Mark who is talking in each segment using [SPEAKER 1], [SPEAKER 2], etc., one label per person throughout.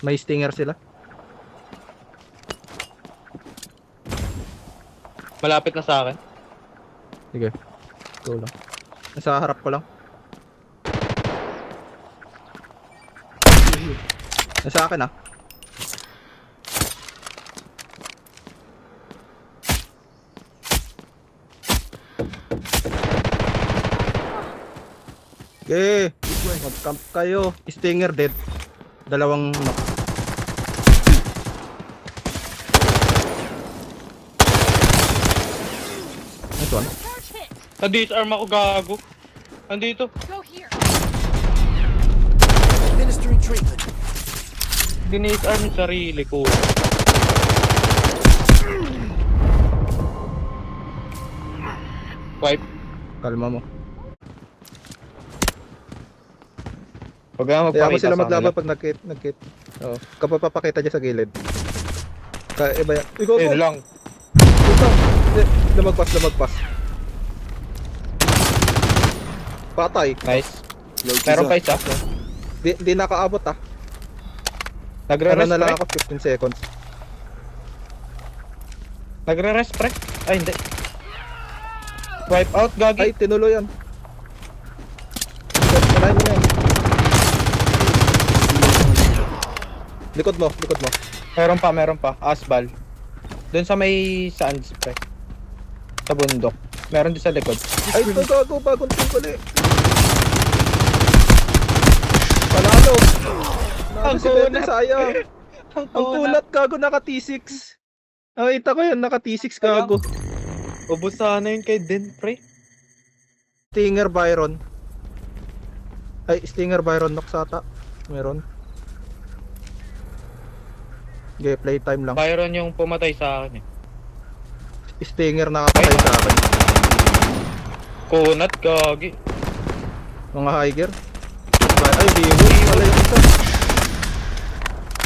[SPEAKER 1] May stinger sila.
[SPEAKER 2] Malapit na sa akin.
[SPEAKER 1] Sige. Go lang. Nasa harap ko lang. Nasa akin ah. Okay. Mag-camp kayo. Stinger dead. Dalawang knock. Nice one.
[SPEAKER 3] Charge hit.
[SPEAKER 2] Na-disarm ako gago. Nandito.
[SPEAKER 3] Go here.
[SPEAKER 4] Administering treatment.
[SPEAKER 2] Dinisarm yung sarili ko. Wipe.
[SPEAKER 1] Kalma mo.
[SPEAKER 2] Huwag na
[SPEAKER 1] Kaya mo
[SPEAKER 2] magpakita
[SPEAKER 1] sila
[SPEAKER 2] sa
[SPEAKER 1] maglaban
[SPEAKER 2] kanila.
[SPEAKER 1] pag nag-kit. Oo. Kapag papakita dyan sa gilid. Kaya iba yan. Ikaw
[SPEAKER 2] Eh
[SPEAKER 1] ko.
[SPEAKER 2] lang.
[SPEAKER 1] Ikaw. Lumagpas. Patay.
[SPEAKER 2] Nice. Meron pa isa.
[SPEAKER 1] Di nakaabot ah. Ano
[SPEAKER 2] Nagre-rest
[SPEAKER 1] na lang
[SPEAKER 2] pre.
[SPEAKER 1] ako 15 seconds.
[SPEAKER 2] Nagre-rest pre. Ay hindi. Wipe out gagi.
[SPEAKER 1] Ay, tinuloy yan. Panahin mo na yan. Likod mo.
[SPEAKER 2] Meron pa. Asbal. Doon sa may sands pre. Sa bundok. Meron din sa likod.
[SPEAKER 1] Ay, ito gago. Bagong team pala eh. Panalo.
[SPEAKER 2] Ang
[SPEAKER 1] Si Bebe,
[SPEAKER 2] kunat.
[SPEAKER 1] sayang. Ang kunat gago, naka T6. Nakita ko yan, naka T6 gago.
[SPEAKER 2] Ubus sana yun kay Den pre.
[SPEAKER 1] Stinger Byron. Ay, Stinger Byron knock sata. Meron. Okay, playtime lang.
[SPEAKER 2] Byron yung pumatay sa akin eh.
[SPEAKER 1] Stinger nakapatay sa akin.
[SPEAKER 2] Kunat gagi.
[SPEAKER 1] Mga high gear. Ay, Vivo. Pala yung isa.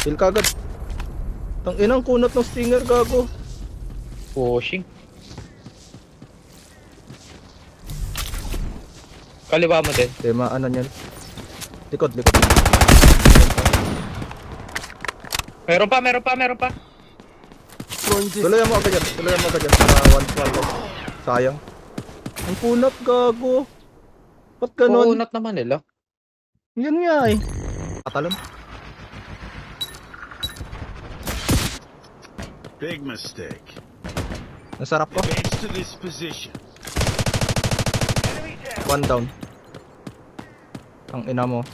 [SPEAKER 1] Kill kagad. Tang inang kunat ng Stinger gago.
[SPEAKER 2] Pushing. Kaliwa mo din.
[SPEAKER 1] Tema, ano yan? Likod.
[SPEAKER 2] Meron pa.
[SPEAKER 4] Throwing this.
[SPEAKER 1] Tuloyan mo agad yan. Para one swallow. Sayang. Ang kunat gago. Ba't ganun?
[SPEAKER 2] Kunat naman nila.
[SPEAKER 1] Yun nga eh. Katalon.
[SPEAKER 5] Big mistake.
[SPEAKER 1] Nasarap ko.
[SPEAKER 5] Advance to this position.
[SPEAKER 1] One down. Tang ina mo.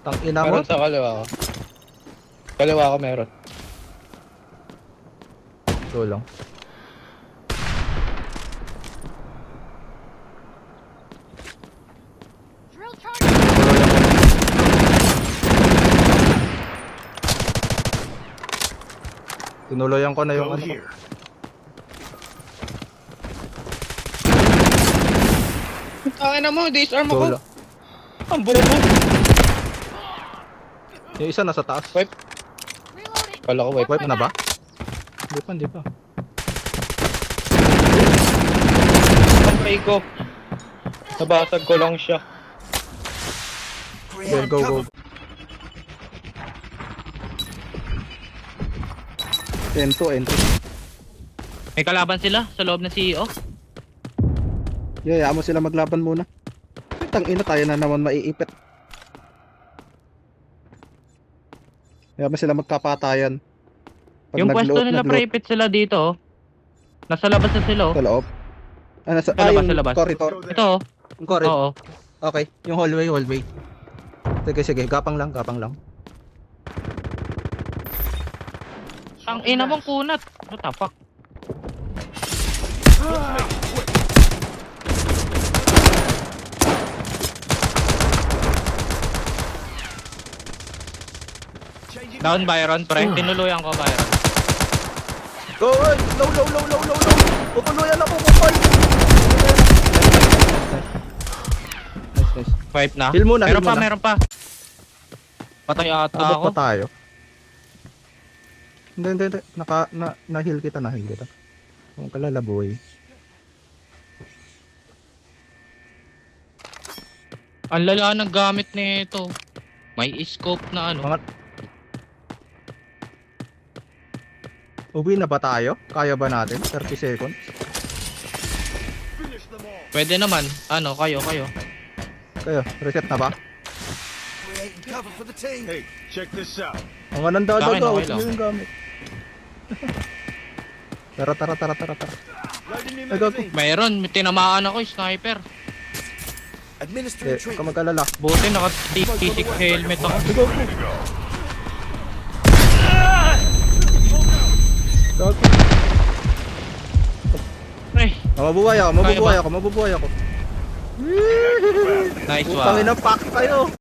[SPEAKER 1] Tang ina mo.
[SPEAKER 2] Meron sa kaliwa ko. Kaliwa ko meron.
[SPEAKER 1] Ito lang.
[SPEAKER 3] Drill charge.
[SPEAKER 1] Tinuloyan ko na yung
[SPEAKER 5] Go
[SPEAKER 1] ano.
[SPEAKER 5] here.
[SPEAKER 2] Tangin na mo, disarm
[SPEAKER 1] Go
[SPEAKER 2] ako.
[SPEAKER 1] lang.
[SPEAKER 2] Ang bobo.
[SPEAKER 1] Yung isa nasa taas.
[SPEAKER 2] Wipe.
[SPEAKER 3] Reloading.
[SPEAKER 2] Kala ko wipe.
[SPEAKER 1] Wipe na ba? Hindi pa.
[SPEAKER 2] Pantay ko. Nabasag ko lang siya.
[SPEAKER 1] Okay, go. Ento.
[SPEAKER 6] May kalaban sila sa loob ng CEO.
[SPEAKER 1] Yeah, mo sila maglaban muna. Tang ina tayo na naman maiipit. Kaya mo sila magkapatayan. Pag
[SPEAKER 6] Yung pwesto nila
[SPEAKER 1] nag-loot
[SPEAKER 6] pre-ipit sila dito oh. Nasa labas na sila oh.
[SPEAKER 1] sa loob. Nasa
[SPEAKER 6] Sa labas,
[SPEAKER 1] yung
[SPEAKER 6] sa labas.
[SPEAKER 1] corridor.
[SPEAKER 6] Ito oh.
[SPEAKER 1] Yung corridor.
[SPEAKER 6] Oo.
[SPEAKER 1] Okay, yung hallway. Sige, gapang lang.
[SPEAKER 6] Ang ina mong kunat. What the fuck? Down Byron pre. Tinuluyan ko Byron.
[SPEAKER 1] Go, ay! Low! Tutuluyan ako, kupay! Nice.
[SPEAKER 6] Wipe na.
[SPEAKER 1] Heal muna,
[SPEAKER 6] Meron pa. Patay ata
[SPEAKER 1] Abot
[SPEAKER 6] ako.
[SPEAKER 1] pa tayo. Hindi. Na-heal kita. Huwag ka lalaboy.
[SPEAKER 6] Ang lala ng gamit nito. May scope na ano.
[SPEAKER 1] Mga Uwi na ba tayo? Kaya ba natin? 30 seconds?
[SPEAKER 6] Pwede naman. Ano, kayo.
[SPEAKER 1] Kayo, reset na ba?
[SPEAKER 4] Creating cover for the team.
[SPEAKER 5] Hey, check this out.
[SPEAKER 1] Mga nandadaga,
[SPEAKER 6] Okay, okay
[SPEAKER 1] huwag
[SPEAKER 6] lang.
[SPEAKER 1] nyo yung gamit. Tara.
[SPEAKER 5] Lighting new
[SPEAKER 1] Ay, gago.
[SPEAKER 5] magazine.
[SPEAKER 6] Mayroon, may tinamaan ako, sniper.
[SPEAKER 4] Administering
[SPEAKER 1] Huwag ka
[SPEAKER 4] treatment.
[SPEAKER 1] mag-alala.
[SPEAKER 6] Buti naka-T6 helmet ako.
[SPEAKER 1] Ay, gago. Gago.
[SPEAKER 6] Ay,
[SPEAKER 1] Mabubuhay ako.
[SPEAKER 6] Kaya ba?
[SPEAKER 1] Mabubuhay ako.
[SPEAKER 6] nice
[SPEAKER 1] Putang
[SPEAKER 6] one.
[SPEAKER 1] ina, pack kayo.